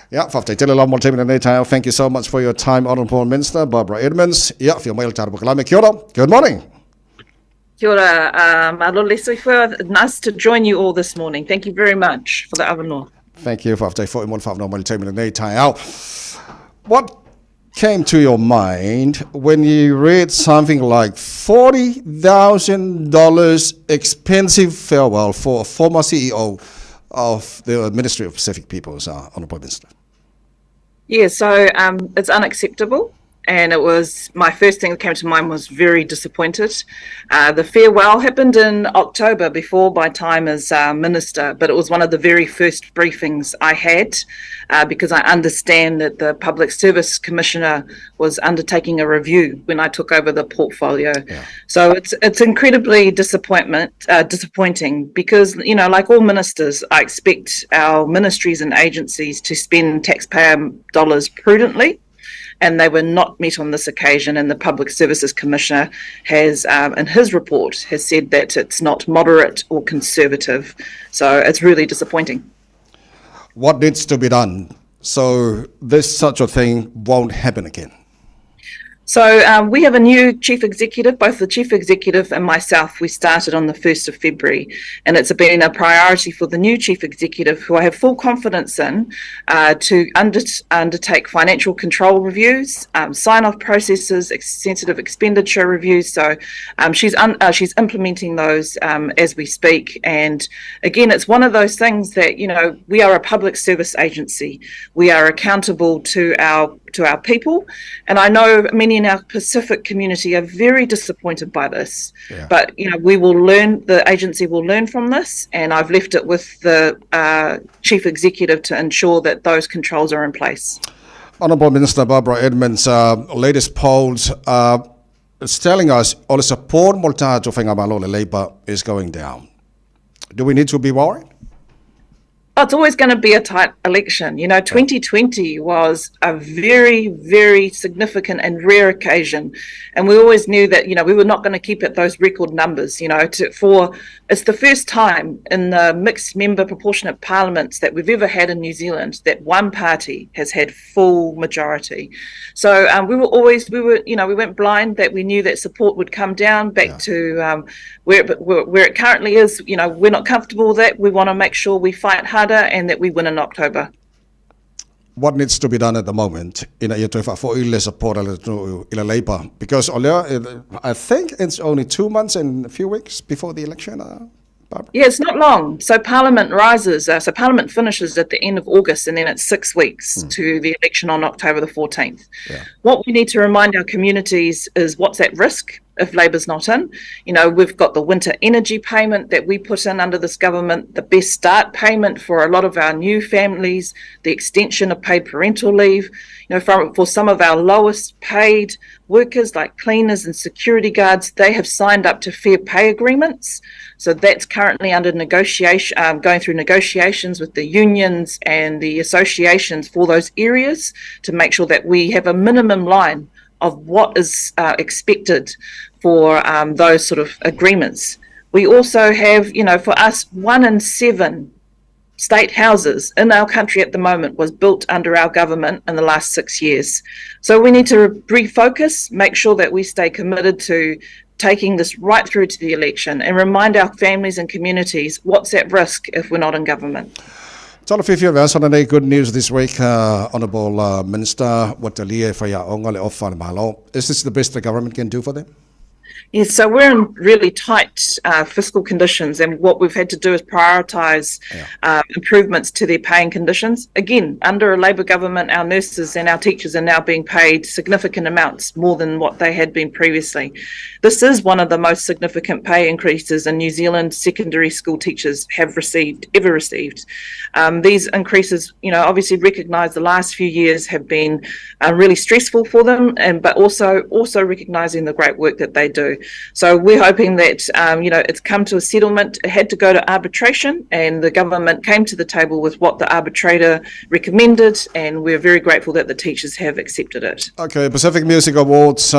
Yeah, thank you so much for your time, Honourable Minister Barbara Edmonds. Yeah, good morning. Kia ora, malole soifua. Nice to join you all this morning. Thank you very much for the awanoa. Thank you for What came to your mind when you read something like $40,000 expensive farewell for a former CEO of the Ministry of Pacific Peoples, Honourable Minister? Yeah, so it's unacceptable. And it was, my first thing that came to mind was very disappointed. The farewell happened in October before my time as minister, but it was one of the very first briefings I had because I understand that the Public Service Commissioner was undertaking a review when I took over the portfolio. Yeah. So it's incredibly disappointing because, you know, like all ministers, I expect our ministries and agencies to spend taxpayer dollars prudently. And they were not met on this occasion. And the Public Services Commissioner has, in his report, has said that it's not moderate or conservative. So it's really disappointing. What needs to be done so such a thing won't happen again? So we have a new chief executive, both the chief executive and myself. We started on the 1st of February, and it's been a priority for the new chief executive, who I have full confidence in, to undertake financial control reviews, sign-off processes, sensitive expenditure reviews. So she's implementing those as we speak. And again, it's one of those things that, you know, we are a public service agency. We are accountable to our people, and I know many in our Pacific community are very disappointed by this. Yeah. But you know, the agency will learn from this, and I've left it with the chief executive to ensure that those controls are in place. Honourable Minister Barbara Edmonds, latest polls is telling us all the support Moltajo Whaingamalole Labour is going down. Do we need to be worried? Oh, it's always going to be a tight election. You know, 2020 was a very, very significant and rare occasion. And we always knew that, you know, we were not going to keep at those record numbers, you know, it's the first time in the mixed member proportionate parliaments that we've ever had in New Zealand that one party has had full majority. So we went blind that we knew that support would come down back to where it currently is. You know, we're not comfortable with that. We want to make sure we fight hard and that we win in October. What needs to be done at the moment in for support Labour? Because I think it's only 2 months and a few weeks before the election. Barbara? Yeah, it's not long. So Parliament rises. So Parliament finishes at the end of August, and then it's 6 weeks to the election on October the 14th. Yeah. What we need to remind our communities is what's at risk if Labour's not in. You know, we've got the winter energy payment that we put in under this government, the Best Start payment for a lot of our new families, the extension of paid parental leave. You know, for some of our lowest paid workers like cleaners and security guards, they have signed up to fair pay agreements. So that's currently under negotiation, going through negotiations with the unions and the associations for those areas to make sure that we have a minimum line of what is expected for those sort of agreements. We also have, you know, for us, 1 in 7 state houses in our country at the moment was built under our government in the last 6 years. So we need to refocus, make sure that we stay committed to taking this right through to the election and remind our families and communities what's at risk if we're not in government. Good news this week, Honourable Minister. Is this the best the government can do for them? Yes, so we're in really tight fiscal conditions, and what we've had to do is prioritise improvements to their paying conditions. Again, under a Labour government, our nurses and our teachers are now being paid significant amounts more than what they had been previously. This is one of the most significant pay increases in New Zealand secondary school teachers have ever received. These increases, you know, obviously recognise the last few years have been really stressful for them, but also recognising the great work that they do. So we're hoping that, you know, it's come to a settlement. It had to go to arbitration, and the government came to the table with what the arbitrator recommended, and we're very grateful that the teachers have accepted it. Okay, Pacific Music Awards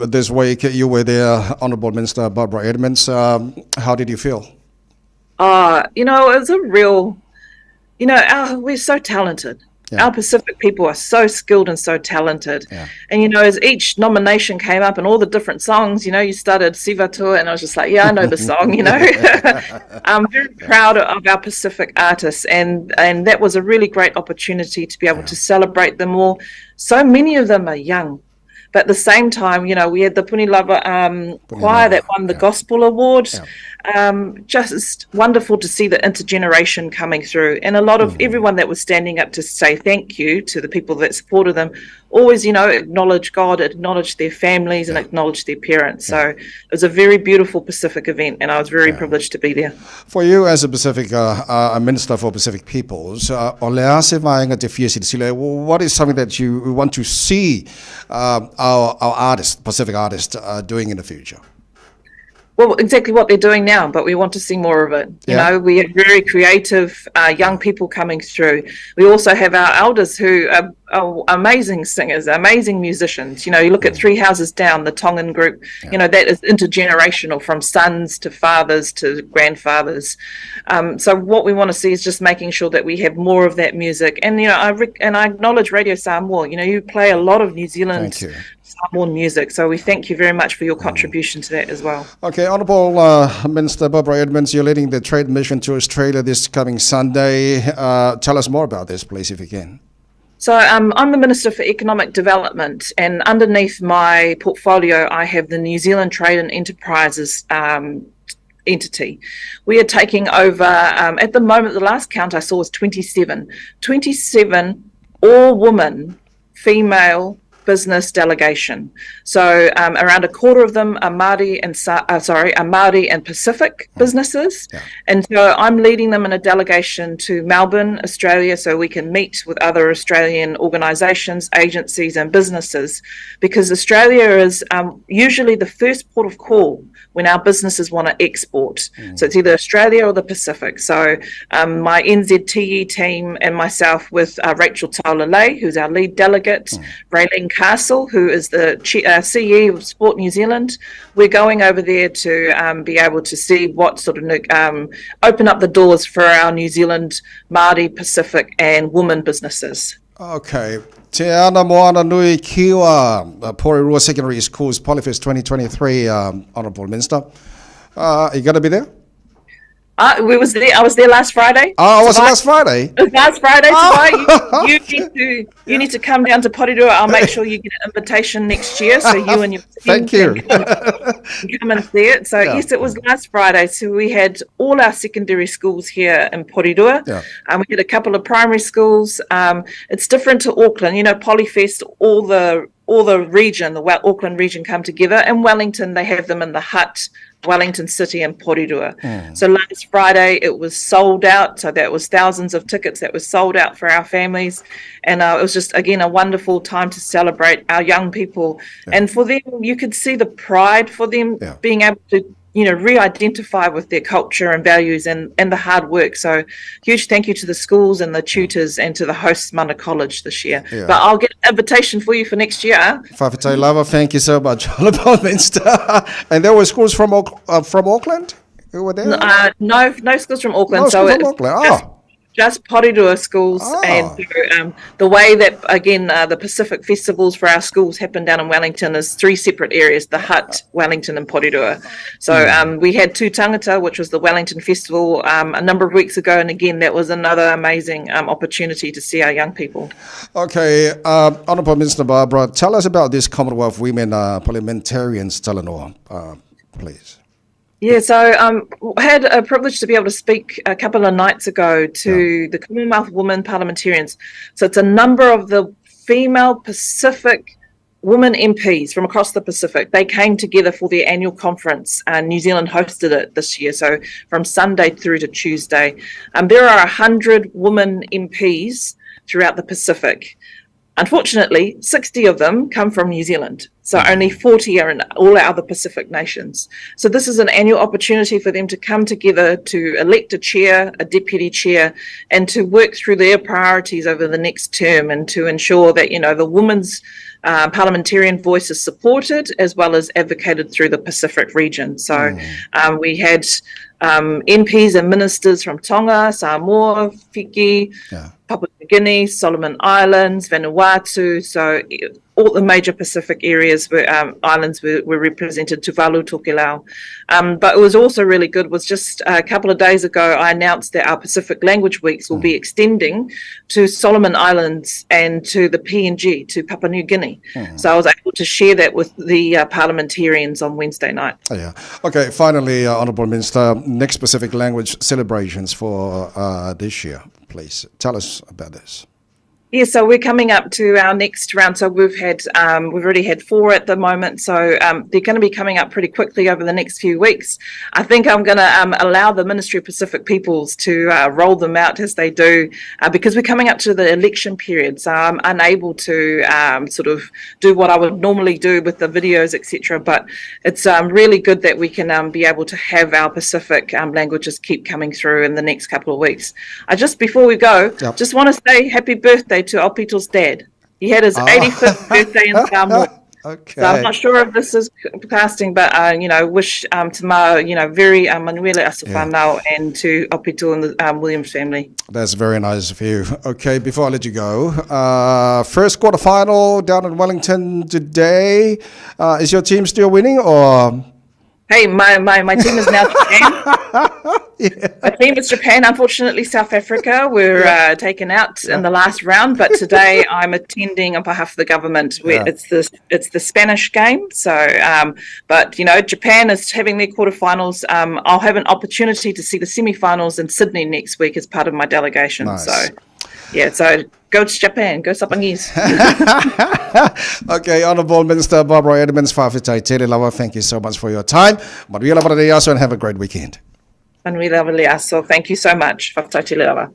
this week. You were there, Honourable Minister Barbara Edmonds. How did you feel? You know, it was a real, you know, we're so talented. Our Pacific people are so skilled and so talented. And, as each nomination came up and all the different songs, you started Sivatua, and I was just like, I know the song, I'm very proud of our Pacific artists, and that was a really great opportunity to be able to celebrate them all. So many of them are young. But at the same time, we had the Punilava choir that won the Gospel Award. Just wonderful to see the intergeneration coming through. And a lot of everyone that was standing up to say thank you to the people that supported them, always, acknowledge God, acknowledge their families, and acknowledge their parents. So it was a very beautiful Pacific event, and I was very privileged to be there. For you as a Pacific Minister for Pacific Peoples, what is something that you want to see our artists, Pacific artists, doing in the future? Well, exactly what they're doing now, but we want to see more of it. We have very creative young people coming through. We also have our elders who are amazing singers, amazing musicians. You look at Three Houses Down, the Tongan group, that is intergenerational, from sons to fathers to grandfathers. So what we want to see is just making sure that we have more of that music. And, I acknowledge Radio Samoa. You play a lot of New Zealand Samoan music. So we thank you very much for your contribution to that as well. Okay, Honourable Minister Barbara Edmonds, you're leading the trade mission to Australia this coming Sunday. Tell us more about this, please, if you can. So I'm the Minister for Economic Development, and underneath my portfolio, I have the New Zealand Trade and Enterprises entity. We are taking over, at the moment, the last count I saw was 27 all-woman, female business delegation. So around a quarter of them are Māori and Pacific businesses. And so I'm leading them in a delegation to Melbourne, Australia, so we can meet with other Australian organisations, agencies and businesses, because Australia is usually the first port of call when our businesses want to export. So it's either Australia or the Pacific. So my NZTE team and myself with Rachel Taulale, who's our lead delegate, Raylene Castle, who is the CE of Sport New Zealand, we're going over there to be able to see what sort of open up the doors for our New Zealand, Māori, Pacific and women businesses. Okay. Te ana moana nui kiwa Porirua Secondary Schools Polyfest 2023, Honourable Minister. Are you going to be there? I was there last Friday. Oh, was it last Friday? Last Friday. You need to come down to Porirua. I'll make sure you get an invitation next year, so you and your team can come and see it. So yes, it was last Friday. So we had all our secondary schools here in Porirua. We had a couple of primary schools. It's different to Auckland. Polyfest, all the region, the Auckland region come together. In Wellington, they have them in the hut, Wellington City and Porirua. So last Friday it was sold out. So that was thousands of tickets that were sold out for our families. And it was just, again, a wonderful time to celebrate our young people. And for them, you could see the pride for them being able to, re-identify with their culture and values and the hard work. So huge thank you to the schools and the tutors and to the hosts, Mana College, this year. But I'll get an invitation for you for next year. Whawhitai lava, thank you so much, Honourable Minister. And there were schools from Auckland who were there? No schools from Auckland. No schools from Auckland. Just Porirua schools, and the way that, again, the Pacific festivals for our schools happen down in Wellington is 3 separate areas, the hut, Wellington and Porirua. So we had two tangata, which was the Wellington Festival a number of weeks ago, and again, that was another amazing opportunity to see our young people. Okay, Honourable Minister Barbara, tell us about this Commonwealth Women Parliamentarians Talanoa, please. Yeah, so I had a privilege to be able to speak a couple of nights ago to the Commonwealth Women Parliamentarians. So it's a number of the female Pacific women MPs from across the Pacific. They came together for their annual conference, and New Zealand hosted it this year, so from Sunday through to Tuesday. There are 100 women MPs throughout the Pacific. Unfortunately, 60 of them come from New Zealand, so only 40 are in all our other Pacific nations. So this is an annual opportunity for them to come together to elect a chair, a deputy chair, and to work through their priorities over the next term and to ensure that, the women's parliamentarian voice is supported as well as advocated through the Pacific region. So we had MPs and ministers from Tonga, Samoa, Fiji, Papua New Guinea, Solomon Islands, Vanuatu. So all the major Pacific areas islands were represented, Tuvalu, Tokelau. But it was also really good was just a couple of days ago, I announced that our Pacific Language Weeks will be extending to Solomon Islands and to the PNG, to Papua New Guinea. So I was able to share that with the parliamentarians on Wednesday night. Oh, yeah. Okay, finally, Honourable Minister, next Pacific language celebrations for this year, please. Tell us about this. Yeah, so we're coming up to our next round. So we've already had 4 at the moment. So they're going to be coming up pretty quickly over the next few weeks. I think I'm going to allow the Ministry of Pacific Peoples to roll them out as they do, because we're coming up to the election period. So I'm unable to sort of do what I would normally do with the videos, etc. But it's really good that we can be able to have our Pacific languages keep coming through in the next couple of weeks. Before we go, just want to say happy birthday to Opito's dad. He had his 85th birthday in Samoa. Okay. So I'm not sure if this is casting, but wish Tamā, very manuele asa whanau and to Opito and the Williams family. That's very nice of you. Okay, before I let you go, first quarterfinal down in Wellington today. Is your team still winning or? Hey, my team is now Japan. My team is Japan. Unfortunately, South Africa were taken out in the last round. But today, I'm attending on behalf of the government. It's the Spanish game. So, but Japan is having their quarterfinals. I'll have an opportunity to see the semi-finals in Sydney next week as part of my delegation. Nice. So, yeah. So go to Japan. Go Sapangese. Okay, Honourable Minister Barbara Edmonds, Whawhitai Tere Lawa, thank you so much for your time. Manuela Baradeaso, and have a great weekend. Manuela Baradeaso, thank you so much. Whawhitai Tere Lawa.